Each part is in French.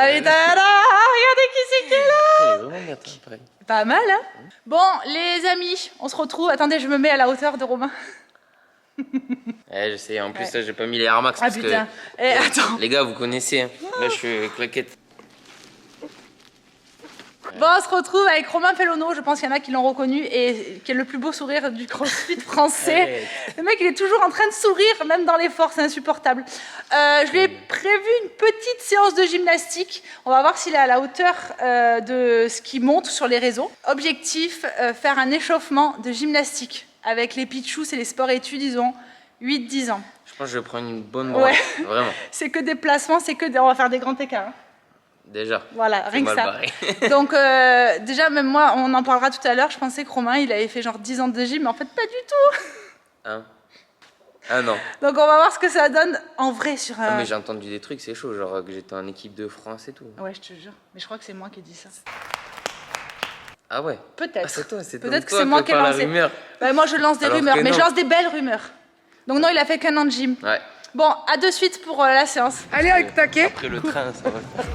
Regardez qui c'est qui est là. Il est vraiment bien, pareil. Pas mal, hein. Bon, les amis, on se retrouve. Attendez, je me mets à la hauteur de Romain. Je sais, en plus, là, j'ai pas mis les Air Max. Ah parce putain. que, Attends. les gars, vous connaissez. Hein. Là, je suis claquette. Bon, on se retrouve avec Romain Fellono, je pense qu'il y en a qui l'ont reconnu, et qui est le plus beau sourire du crossfit français. Le mec, il est toujours en train de sourire, même dans l'effort, c'est insupportable. Je lui ai prévu une petite séance de gymnastique. On va voir s'il est à la hauteur de ce qui monte sur les réseaux. Objectif, faire un échauffement de gymnastique avec les pitchous et les sports-études, ils ont 8-10 ans. Je pense que je vais prendre une bonne branche, vraiment. C'est que des placements, on va faire des grands écarts. Hein. Déjà. Voilà, rien que ça. Donc déjà, même moi, on en parlera tout à l'heure, je pensais que Romain, il avait fait genre 10 ans de gym, mais en fait, pas du tout. Hein? Ah non. Donc on va voir ce que ça donne en vrai sur un... Ah, mais j'ai entendu des trucs, c'est chaud, genre que j'étais en équipe de France et tout. Ouais, je te jure. Mais je crois que c'est moi qui ai dit ça. Ah ouais? Peut-être. Ah, c'est toi, c'est Peut-être que c'est moi qui ai lancé. Bah, moi, je lance des rumeurs, mais je lance des belles rumeurs. Donc non, il a fait qu'un an de gym. Ouais. Bon, à de suite pour la séance. Allez, avec taquet. Après le train, ça va le faire.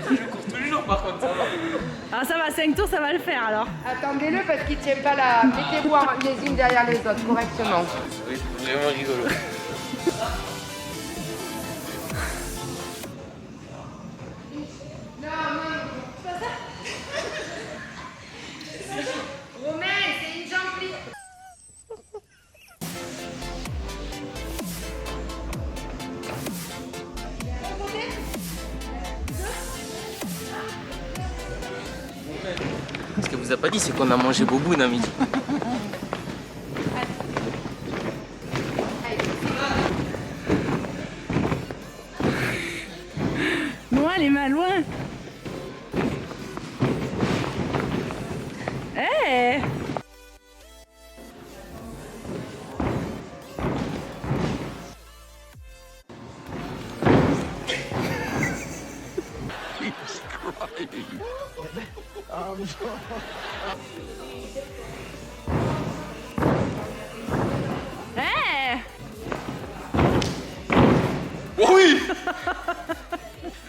Je cours tous les jours, par contre, ça va. Ah, ça va, 5 tours, ça va le faire alors. Attendez-le parce qu'il tient pas la... Mettez-vous en les unes derrière les autres, correctement. Oui, c'est vraiment rigolo. Romain, c'est une jambe plie. Ce qu'elle vous a pas dit, c'est qu'on a mangé boboune à midi. Loin, les mains, loin. Hey. Hey. Oh oui.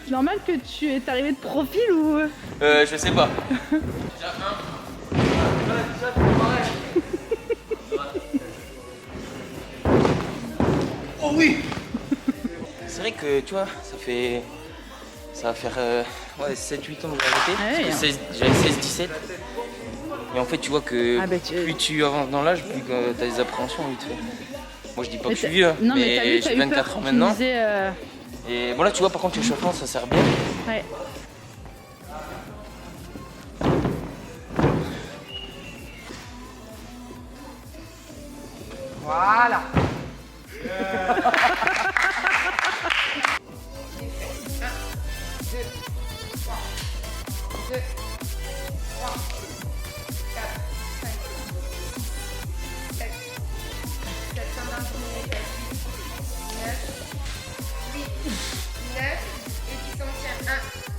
C'est normal que tu es arrivé de profil ou... Je sais pas. Déjà Oh oui. C'est vrai que, tu vois, ça va faire 7-8 ans que j'ai arrêté. J'avais 16-17. Et en fait, tu vois que plus tu avances dans l'âge, plus tu as des appréhensions vite fait. Moi, je dis pas que je suis vieux, non, mais j'ai 24 ans maintenant. Disais, Et bon, là, tu vois, par contre, l'échauffement, ça sert bien. Ouais. Voilà.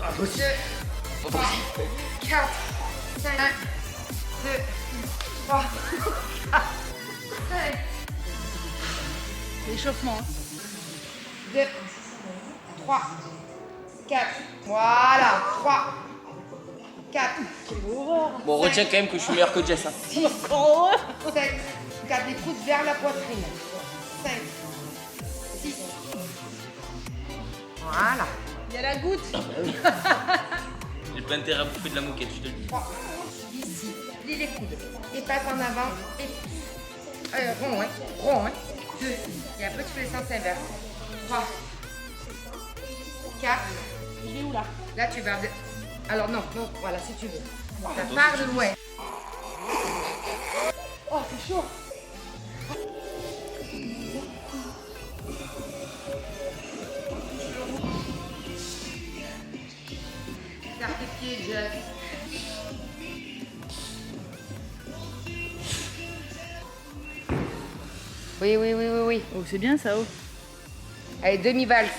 Ah, 2, 3, 4, 5, 2, 3, 4, 5, l'échauffement. 2, 3, 4, voilà, 3, 4, Bon, retiens quand même que je suis meilleur que Jess. Hein. 6, 7, garde les coudes vers la poitrine, 5, 6, voilà. Il y a la goutte. J'ai pas intérêt à bouffer de la moquette, je te le dis. 3, ici, plie les coudes, et passe en avant, et pousse. Rond, hein, 2, et un peu de fléchissance inverse. 3, 4, Je vais où là? là tu vas... Alors non, voilà, si tu veux. Ça part de loin. Oh, c'est chaud. Garde tes pieds, Jess. Oui. Oh, c'est bien ça, oh. Allez, demi-valse.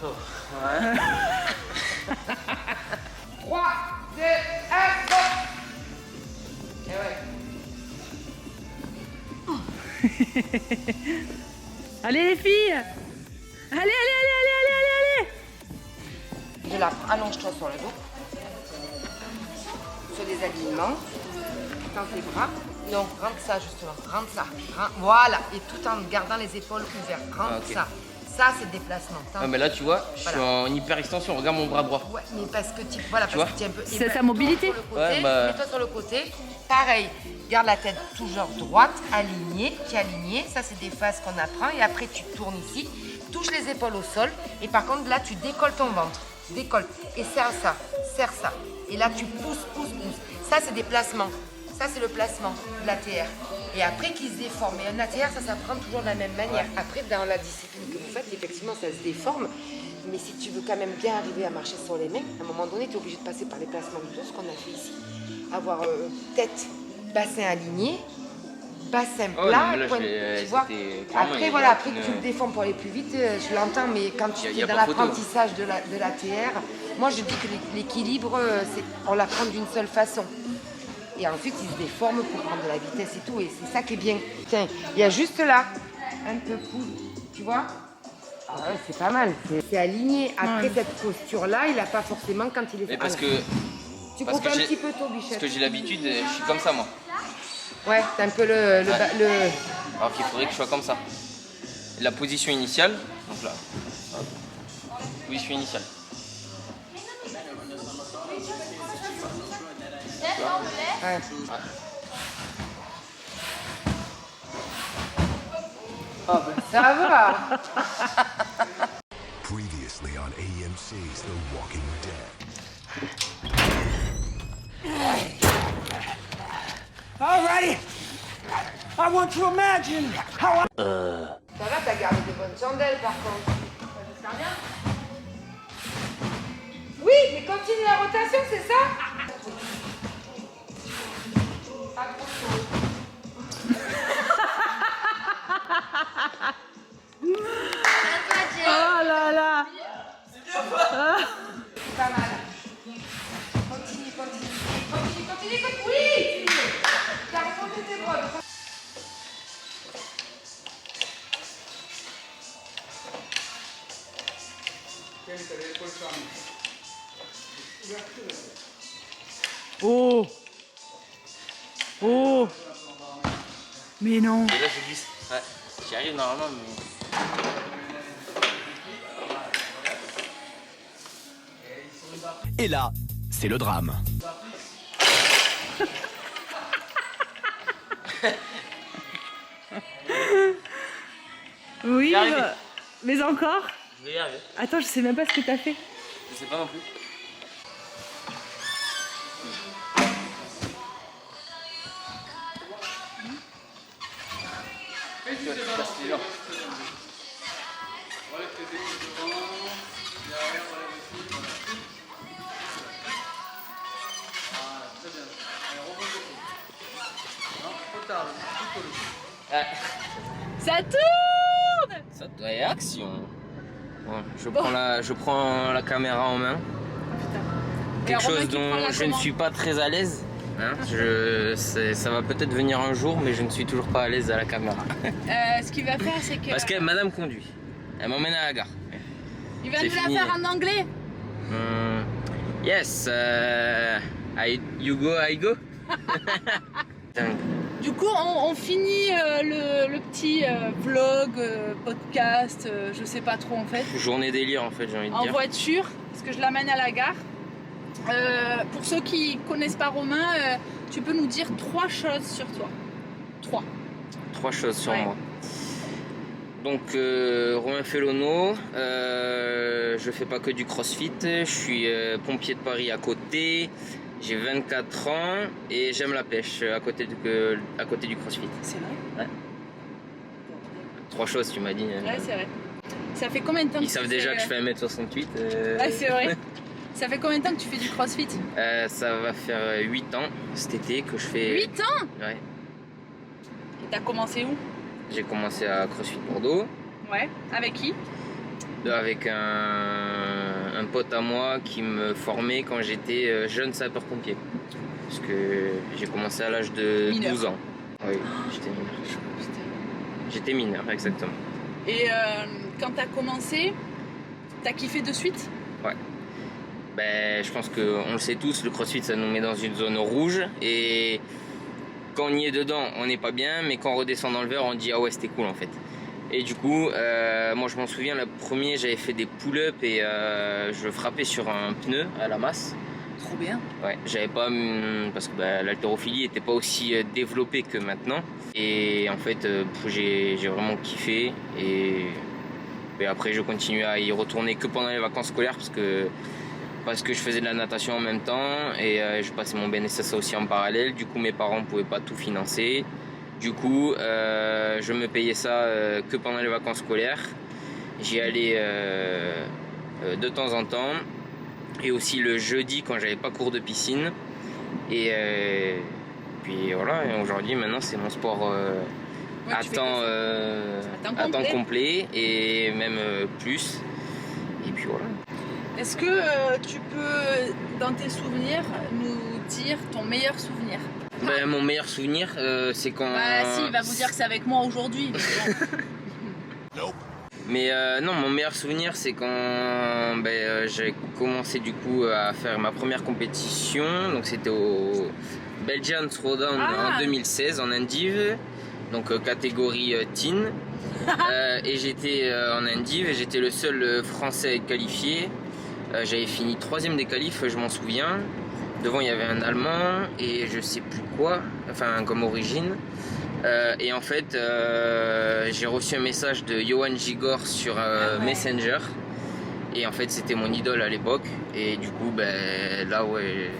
Oh, ouais. 3, 2, 1, go. Et ouais. Allez les filles. Allez. Je là, allonge-toi sur le dos. Sur des alignements. Tends tes bras. Non, rentre ça justement. Rentre ça. Voilà. Et tout en gardant les épaules ouvertes. Rentre ça. Ça, c'est le déplacement. Ah, mais là, tu vois, je suis en hyper extension. Regarde mon bras droit. Ouais, mais parce que tu vois, parce que tu es un peu. C'est sa mobilité. Mets-toi sur le côté. Pareil, garde la tête toujours droite, alignée, qui est alignée. Ça, c'est des phases qu'on apprend. Et après, tu tournes ici, touche les épaules au sol. Et par contre, là, tu décolles ton ventre. Décolle. Et serre ça, serre ça. Et là, tu pousses. Ça, c'est des placements. Ça, c'est le placement de l'ATR. Et après, qu'il se déforme. Et un ATR, ça s'apprend toujours de la même manière. Après, dans la discipline que vous faites, effectivement, ça se déforme. Mais si tu veux quand même bien arriver à marcher sur les mains, à un moment donné, tu es obligé de passer par les placements du dos, ce qu'on a fait ici. Avoir tête, bassin aligné, bassin plat, là, tu vois. Après, voilà, après que tu le déformes pour aller plus vite, je l'entends, mais quand tu es dans l'apprentissage de l'ATR, moi je dis que l'équilibre, on l'apprend d'une seule façon. Et ensuite, il se déforme pour prendre de la vitesse et tout, et c'est ça qui est bien. Tiens, il y a juste là, un peu pouce, tu vois. Ah ouais, c'est pas mal, c'est aligné. Après, cette posture-là, il n'a pas forcément quand il est... Mais parce que... Tu coupes un petit peu tôt, Bichette. Parce que j'ai l'habitude, je suis comme ça, moi. Ouais, t'as un peu le... Alors qu'il faudrait que je sois comme ça. La position initiale, donc là. Position initiale. Ouais. Oh ben ça va. Previously on AMC's The Walking Dead. Alrighty. I want to imagine how Ça va, t'as gardé de bonnes chandelles par contre. J'espère bien. Oui, mais continue la rotation, c'est ça? Pas trop chaud. Oh là là. C'est pas mal. Continue. Oui! T'as remonté tes bras. Oh. Oh. Mais non. Et là, je glisse. Ouais, j'y arrive normalement, mais... Et là, c'est le drame. Oui, mais encore. Je vais y arriver. Attends, je sais même pas ce que t'as fait. Je sais pas non plus. Ça tourne. Ça doit être action. Bon, je prends la caméra en main. Quelque chose dont je ne suis pas très à l'aise. Hein, ça va peut-être venir un jour, mais je ne suis toujours pas à l'aise à la caméra. Ce qu'il va faire, c'est que... Parce que madame conduit. Elle m'emmène à la gare. Il va nous la faire en anglais. Yes. You go, I go. Du coup, on finit le petit vlog, podcast, je sais pas trop en fait. Journée délire en fait, j'ai envie de dire. En voiture, parce que je l'amène à la gare. Pour ceux qui connaissent pas Romain, tu peux nous dire 3 choses sur toi. 3 choses sur moi. Donc Romain Fellono, je fais pas que du crossfit, je suis pompier de Paris à côté, j'ai 24 ans et j'aime la pêche à côté du crossfit. C'est vrai? Ouais. 3 choses tu m'as dit. Ouais, c'est vrai. Ça fait combien de temps Ils savent déjà que je fais 1m68. Ouais, c'est vrai. Ça fait combien de temps que tu fais du crossfit? Ça va faire 8 ans cet été que je fais... 8 ans? Ouais. Et t'as commencé où? J'ai commencé à CrossFit Bordeaux. Ouais. Avec qui? Avec un pote à moi qui me formait quand j'étais jeune sapeur-pompier. Parce que j'ai commencé à l'âge de 12 ans. Oui, j'étais mineur. J'étais mineur, exactement. Et quand t'as commencé, t'as kiffé de suite? Ouais. je pense qu'on le sait tous, le crossfit ça nous met dans une zone rouge et quand on y est dedans on n'est pas bien, mais quand on redescend dans le verre on dit ah ouais c'était cool en fait. Et du coup moi je m'en souviens, le premier j'avais fait des pull-ups et je frappais sur un pneu à la masse. Trop bien. Ouais, j'avais pas, parce que l'haltérophilie était pas aussi développée que maintenant. Et en fait, j'ai vraiment kiffé. Et après, je continue à y retourner que pendant les vacances scolaires parce que je faisais de la natation en même temps et je passais mon BNSSA aussi en parallèle. Du coup, mes parents ne pouvaient pas tout financer. Du coup, je me payais ça que pendant les vacances scolaires. J'y allais de temps en temps. Et aussi le jeudi quand j'avais pas cours de piscine. Et puis voilà, et aujourd'hui maintenant c'est mon sport à temps complet et même plus. Et puis voilà. Est-ce que tu peux, dans tes souvenirs, nous dire ton meilleur souvenir? Mon meilleur souvenir, c'est quand... Si, il va vous dire que c'est avec moi aujourd'hui. Mais non, mon meilleur souvenir c'est quand j'ai commencé du coup à faire ma première compétition. Donc c'était au Belgian Throwdown en 2016 en Indive, donc catégorie teen. Et j'étais en Indive et j'étais le seul français à être qualifié. J'avais fini 3ème des qualifs, je m'en souviens. Devant il y avait un Allemand et je sais plus quoi, enfin comme origine. Et en fait, j'ai reçu un message de Johan Gigor sur Messenger. Et en fait, c'était mon idole à l'époque. Et du coup, là, ouais,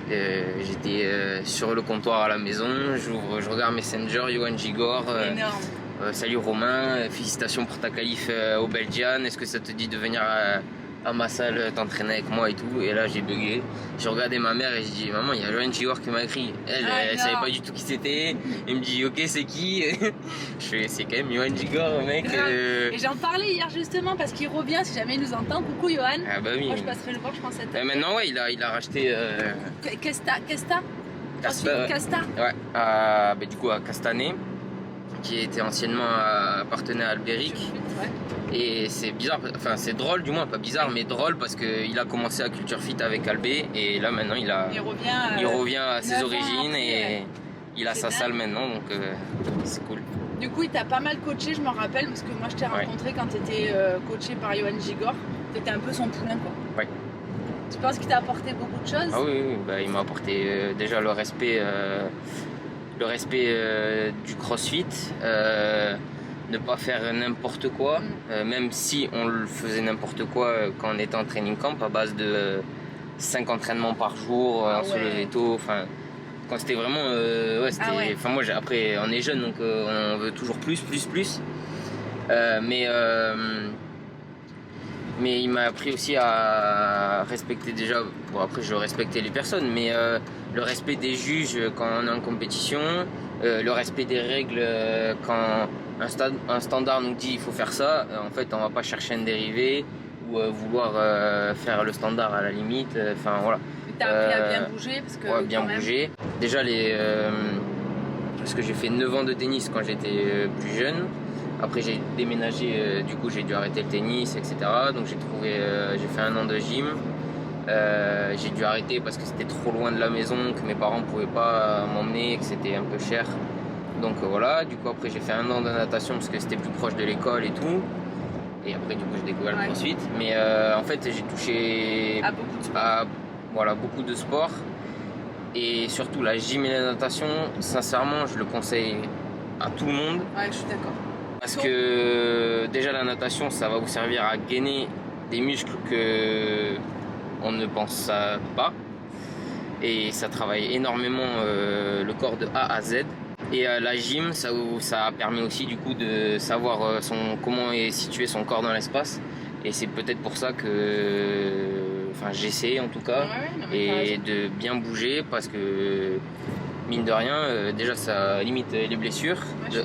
j'étais sur le comptoir à la maison. Je regarde Messenger, Johan Gigor. Énorme. Salut Romain, félicitations pour ta qualif au Belgian. Est-ce que ça te dit de venir à ma salle t'entraîner avec moi et tout? Et là j'ai bugué, j'ai regardé ma mère et j'ai dit maman il y a Johan Gigor qui m'a écrit, elle savait pas du tout qui c'était. Il me dit ok c'est qui? Je fais c'est quand même Johan Gigor mec. Et j'en parlais hier justement parce qu'il revient si jamais il nous entend. Coucou Johan. Ah bah oui. Moi je passerai le voir je pense cette année. Maintenant ouais il a racheté Casta ouais, du coup à Castanet qui était anciennement appartenait à Albéric. Ouais. Et c'est bizarre, enfin c'est drôle du moins, pas bizarre mais drôle parce qu'il a commencé à Culture Fit avec Albé et là maintenant il revient à ses origines et il a sa salle maintenant donc c'est cool. Du coup il t'a pas mal coaché, je m'en rappelle parce que moi je t'ai rencontré quand tu étais coaché par Johan Gigor, tu étais un peu son poulain quoi. Ouais. Tu penses qu'il t'a apporté beaucoup de choses? Ah oui, il m'a apporté déjà le respect du crossfit. Ne pas faire n'importe quoi, même si on le faisait n'importe quoi quand on était en training camp à base de 5 entraînements par jour, on se levait tôt, enfin quand c'était vraiment enfin moi après on est jeune donc on veut toujours plus mais il m'a appris aussi à respecter déjà, bon après je respectais les personnes, mais le respect des juges quand on est en compétition, le respect des règles quand un standard nous dit il faut faire ça, en fait on va pas chercher un dérivé ou vouloir faire le standard à la limite, enfin voilà. T'as appris à bien bouger parce que bien bouger. Déjà parce que j'ai fait 9 ans de tennis quand j'étais plus jeune. Après j'ai déménagé, du coup j'ai dû arrêter le tennis, etc. Donc j'ai fait 1 an de gym. J'ai dû arrêter parce que c'était trop loin de la maison, que mes parents ne pouvaient pas m'emmener, que c'était un peu cher. Donc voilà, du coup après j'ai fait 1 an de natation parce que c'était plus proche de l'école et tout. Et après du coup j'ai découvert le crossfit. Mais en fait j'ai touché à beaucoup de sports. Et surtout la gym et la natation, sincèrement je le conseille à tout le monde. Ouais, je suis d'accord. Parce que déjà la natation ça va vous servir à gainer des muscles que on ne pense pas. Et ça travaille énormément le corps de A à Z. Et la gym, ça permet aussi du coup de savoir comment est situé son corps dans l'espace. Et c'est peut-être pour ça que j'essaie en tout cas et de bien bouger parce que mine de rien, déjà ça limite les blessures de 1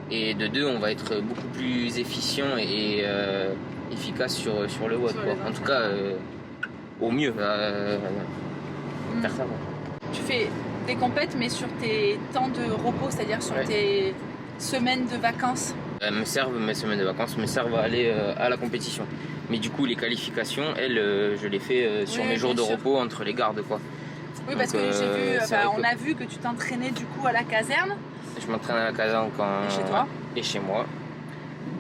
et de 2 on va être beaucoup plus efficient et efficace sur le WOD quoi. En tout cas au mieux faire ça quoi. Tu fais des compètes mais sur tes temps de repos, c'est-à-dire sur tes semaines de vacances? Mes semaines de vacances me servent à aller à la compétition. Mais du coup, les qualifications, elles, je les fais sur mes jours de repos entre les gardes, quoi. Oui, parce que j'ai vu, on a vu que tu t'entraînais du coup à la caserne. Je m'entraîne à la caserne Et chez toi. Et chez moi.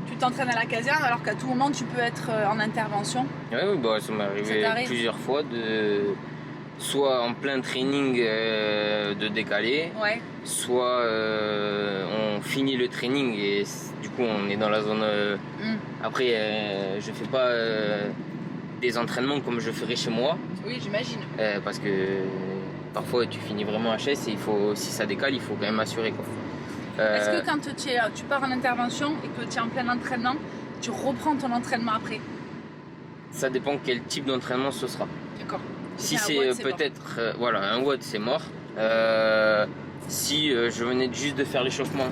Tu t'entraînes à la caserne alors qu'à tout moment tu peux être en intervention. Oui, bah, ça m'est arrivé plusieurs fois de soit en plein training de décaler, soit on finit le training et du coup on est dans la zone. Après, je fais pas des entraînements comme je ferais chez moi. Oui, j'imagine. Parce que parfois tu finis vraiment HS et si ça décale, il faut quand même assurer, quoi. Est-ce que quand tu pars en intervention et que tu es en plein entraînement, tu reprends ton entraînement après? Ça dépend quel type d'entraînement ce sera. D'accord. Si c'est peut-être voilà, un WOD, c'est mort. Si je venais juste de faire l'échauffement,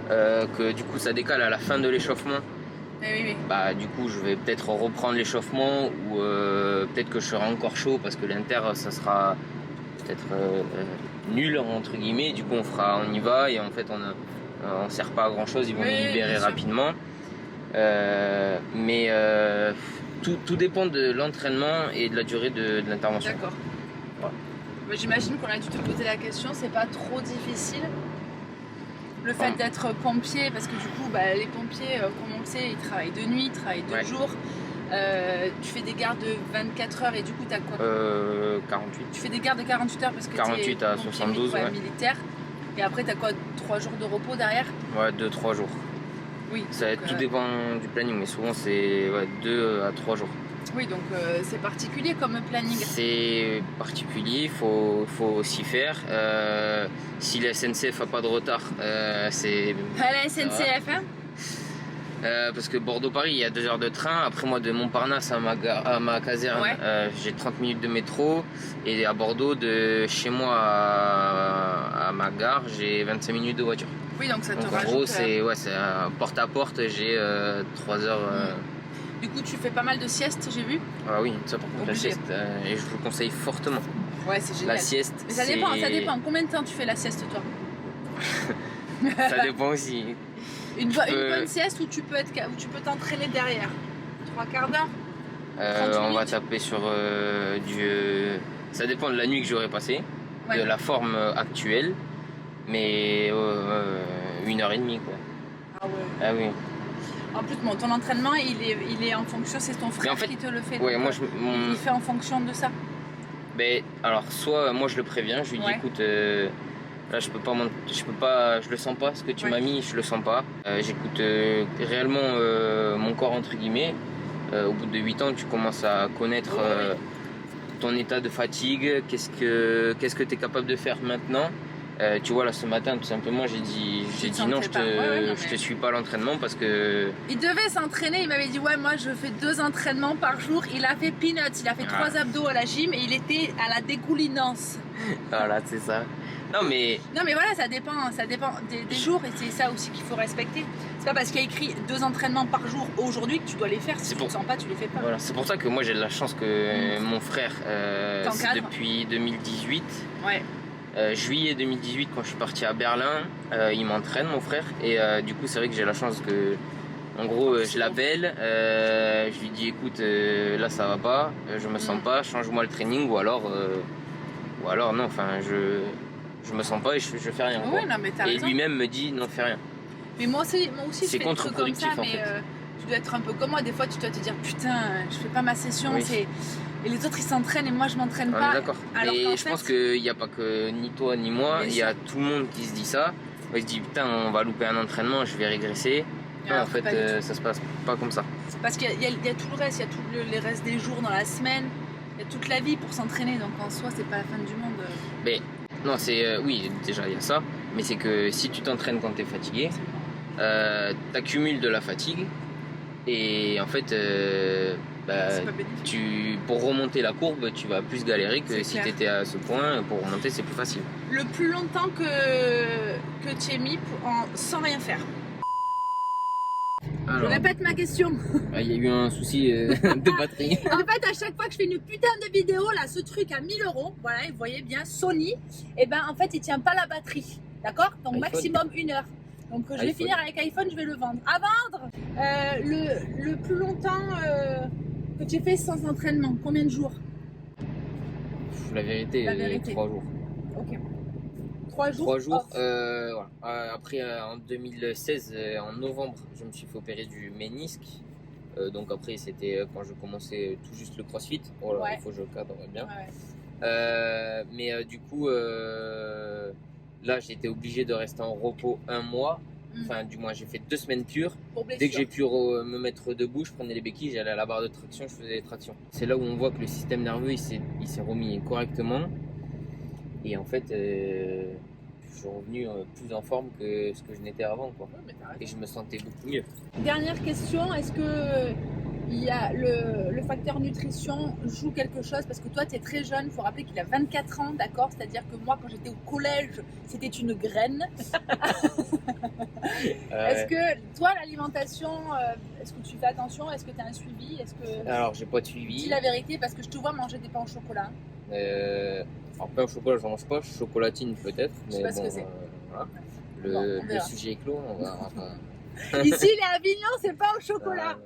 que du coup ça décale à la fin de l'échauffement, bah du coup je vais peut-être reprendre l'échauffement ou peut-être que je serai encore chaud parce que l'inter ça sera peut-être nul entre guillemets. Du coup on y va et en fait on sert pas à grand chose, ils vont nous libérer rapidement. Mais tout dépend de l'entraînement et de la durée de l'intervention. D'accord. Ouais. J'imagine qu'on a dû te poser la question, c'est pas trop difficile le fait d'être pompier, parce que du coup les pompiers, comme on le sait, ils travaillent de nuit, ils travaillent de jour. Tu fais des gardes de 24 heures et du coup t'as quoi 48. Tu fais des gardes de 48 heures parce que 48 à 72 militaire. Et après t'as quoi, 3 jours de repos derrière? Ouais, 2-3 jours. Oui. Tout dépend du planning, mais souvent c'est 2 à 3 jours. Oui, donc c'est particulier comme planning. C'est particulier, faut s'y faire. Si la SNCF a pas de retard, c'est... La SNCF, hein parce que Bordeaux-Paris, il y a 2 heures de train. Après moi, de Montparnasse à ma caserne, j'ai 30 minutes de métro. Et à Bordeaux, de chez moi à ma gare, j'ai 25 minutes de voiture. Oui, donc ça te rajoute... En gros, c'est porte à porte, j'ai 3 heures... Du coup, tu fais pas mal de siestes, j'ai vu. Ah oui, ça par contre, la sieste, et je vous conseille fortement. Ouais, c'est génial. La sieste, mais ça dépend. Combien de temps tu fais la sieste, toi? Ça dépend aussi. Une bonne sieste où tu peux t'entraîner derrière. 3 quarts d'heure. On va taper sur ça dépend de la nuit que j'aurai passée, de la forme actuelle, mais 1h30 quoi. Ah ouais. Ah oui. En plus, ton entraînement, il est en fonction, c'est ton frère qui te le fait. Ouais, moi, il fait en fonction de ça. Ben, alors, soit moi je le préviens, je lui dis écoute, là je le sens pas, ce que tu m'as mis, je le sens pas. J'écoute réellement mon corps entre guillemets. Au bout de 8 ans, tu commences à connaître ton état de fatigue, qu'est-ce que tu es capable de faire maintenant. Tu vois, là ce matin tout simplement j'ai dit non, je te suis pas à l'entraînement parce que... Il devait s'entraîner, il m'avait dit moi je fais 2 entraînements par jour. Il a fait peanuts, il a fait 3 abdos à la gym et il était à la dégoulinance. Voilà, c'est ça. Non mais voilà, ça dépend des jours et c'est ça aussi qu'il faut respecter. C'est pas parce qu'il y a écrit 2 entraînements par jour aujourd'hui que tu dois les faire. Si tu ne sens pas, tu les fais pas. Voilà, c'est pour ça que moi j'ai de la chance que mon frère, c'est depuis 2018. Ouais. Juillet 2018 quand je suis parti à Berlin, il m'entraîne mon frère et du coup c'est vrai que j'ai la chance que en gros je l'appelle, je lui dis écoute là ça va pas, je me sens pas, change-moi le training ou alors non, enfin je me sens pas et je fais rien quoi. Non, mais et lui-même me dit non, fais rien. Mais moi aussi c'est contre-productif en fait. Tu dois être un peu comme moi, des fois tu dois te dire putain je fais pas ma session, et les autres ils s'entraînent et moi je m'entraîne pas. D'accord. Et je pense qu'il n'y a pas que ni toi ni moi, il y a tout le monde qui se dit ça. Il se dit putain on va louper un entraînement, je vais régresser. Non, en fait ça se passe pas comme ça. C'est parce qu'il y a tout le reste, il y a tous les restes des jours dans la semaine, il y a toute la vie pour s'entraîner, donc en soi c'est pas la fin du monde. Mais non, c'est oui déjà il y a ça, mais c'est que si tu t'entraînes quand tu es fatigué, t'accumules de la fatigue et en fait pour remonter la courbe tu vas plus galérer que si tu étais à ce point. Pour remonter c'est plus facile. Le plus longtemps que tu es mis sans rien faire. Alors, je répète ma question. Il y a eu un souci de batterie. En fait, à chaque fois que je fais une putain de vidéo, là, ce truc à 1000 €, voilà, vous voyez bien, Sony, et ben en fait, il tient pas la batterie. D'accord? Donc, maximum 1 heure. Donc, je vais finir avec iPhone, je vais le vendre. À vendre! Le plus longtemps que tu fais sans entraînement, combien de jours? La vérité, 3 jours. Ok. 3 jours. 3 jours. off. Voilà. Après, en 2016, en novembre, je me suis fait opérer du ménisque. Donc après, c'était quand je commençais tout juste le CrossFit. Voilà, Ouais. il faut que je cadre bien. Ouais. Mais du coup, là, j'étais obligé de rester en repos 1 mois. Enfin, du moins, j'ai fait 2 semaines pures. Pour blessure. Dès que j'ai pu me mettre debout, je prenais les béquilles, j'allais à la barre de traction, je faisais des tractions. C'est là où on voit que le système nerveux, il s'est remis correctement. Et en fait, je suis revenu plus en forme que ce que je n'étais avant, quoi. Ouais, mais t'as raison. Et je me sentais beaucoup mieux. Dernière question, est-ce que il y a le facteur nutrition joue quelque chose? Parce que toi, tu es très jeune, il faut rappeler qu'il a 24 ans, d'accord? C'est-à-dire que moi, quand j'étais au collège, c'était une graine. Est-ce que toi, l'alimentation, est-ce que tu fais attention? Est-ce que tu as un suivi? Alors, j'ai pas de suivi. Dis la vérité, parce que je te vois manger des pains au chocolat. Alors, pain au chocolat, j'en mange pas. Chocolatine, peut-être. Je sais pas ce que c'est. Voilà. Bon, on Le verra. sujet est clos. On va, Ici, les Avignon, c'est pas au chocolat.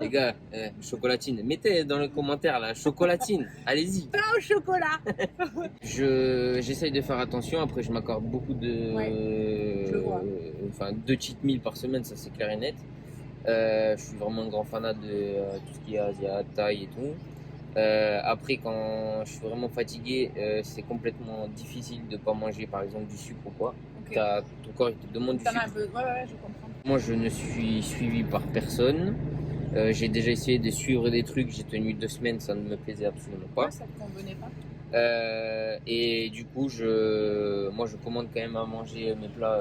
les gars, chocolatine. Mettez dans les commentaires, là, chocolatine. Allez-y. Pas au chocolat. J'essaye de faire attention. Après, je m'accorde beaucoup je vois. Enfin, 2 cheat meals par semaine, ça c'est clair et net. Je suis vraiment un grand fanat de tout ce qui est Asia, Thaï et tout. Après, quand je suis vraiment fatigué, c'est complètement difficile de pas manger par exemple du sucre ou quoi. Ok. Ton corps il te demande du T'en as un sucre. peu. Ouais, je comprends. Moi, je ne suis suivi par personne. J'ai déjà essayé de suivre des trucs, j'ai tenu 2 semaines, ça ne me plaisait absolument pas. Ouais, ça te convenait pas. Et du coup, moi, je commande quand même à manger mes plats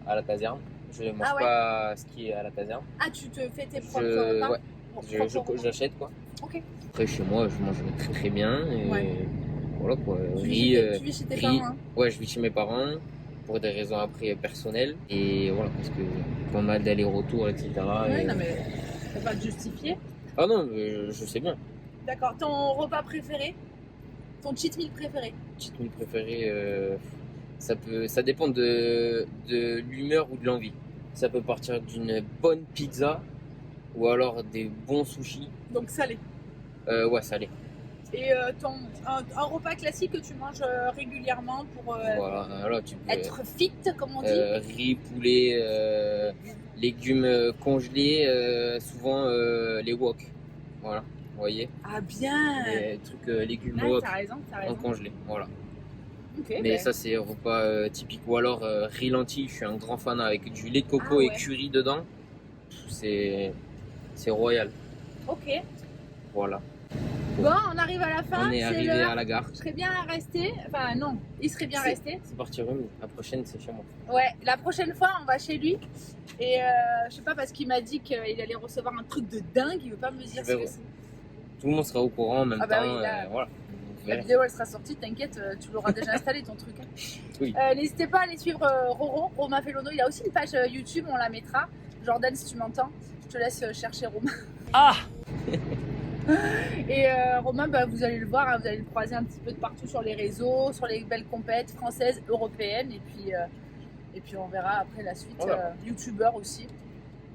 à la caserne. Je ne mange Ah ouais. pas ce qui est à la caserne. Ah, tu te fais tes propres repas? Ouais, Propres repas. j'achète quoi. Ok. Après, chez moi, je mange très très bien. Et Ouais. voilà quoi. Tu Riz, vis chez tes riz. parents, hein? Ouais, je vis chez mes parents pour des raisons après personnelles. Et voilà, parce que pas mal d'allers-retours, etc. Ouais, et- non, mais ça va te justifier. Ah non, je sais bien. D'accord. Ton repas préféré? Ton cheat meal préféré? Cheat meal préféré, ça dépend de l'humeur ou de l'envie. Ça peut partir d'une bonne pizza ou alors des bons sushis. Donc salé. Ouais, salé. Et un repas classique que tu manges régulièrement pour Voilà, tu peux être fit, comme on dit? riz, poulet, légumes congelés, souvent les wok. Voilà, vous voyez, Ah bien! les trucs légumes Ouais, wok t'as raison, t'as en raison. congelé. Voilà. Ok, Mais ben, ça, c'est repas typique. Ou alors riz lentilles, je suis un grand fan avec du lait de coco Ah et ouais. curry dedans. C'est royal. ok. Voilà. Bon, on arrive à la fin. On est c'est arrivé l'heure. à la gare. Je serais bien resté. Enfin, non, il serait bien resté. C'est parti remis. La prochaine, c'est chez moi. Ouais, la prochaine fois, on va chez lui. Et je sais pas, parce qu'il m'a dit qu'il allait recevoir un truc de dingue. Il veut pas me dire ce que c'est. Tout le monde sera au courant en même Ah bah temps. oui, là. Voilà. Vous La verrez. vidéo, elle sera sortie, t'inquiète, tu l'auras déjà installé ton truc. Hein. Oui. N'hésitez pas à aller suivre Romain Felono. Il a aussi une page YouTube, on la mettra. Jordan, si tu m'entends, je te laisse chercher Romain. Ah! Et Romain, bah, vous allez le voir, hein, vous allez le croiser un petit peu de partout sur les réseaux, sur les belles compètes françaises, européennes. Et puis on verra après la suite. Voilà. YouTubeur aussi.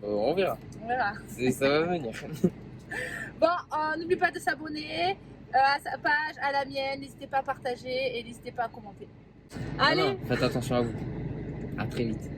On verra. On verra. Ça va venir. Bon, n'oublie pas de s'abonner à sa page, à la mienne. N'hésitez pas à partager et n'hésitez pas à commenter. Allez! Faites attention à vous. À très vite.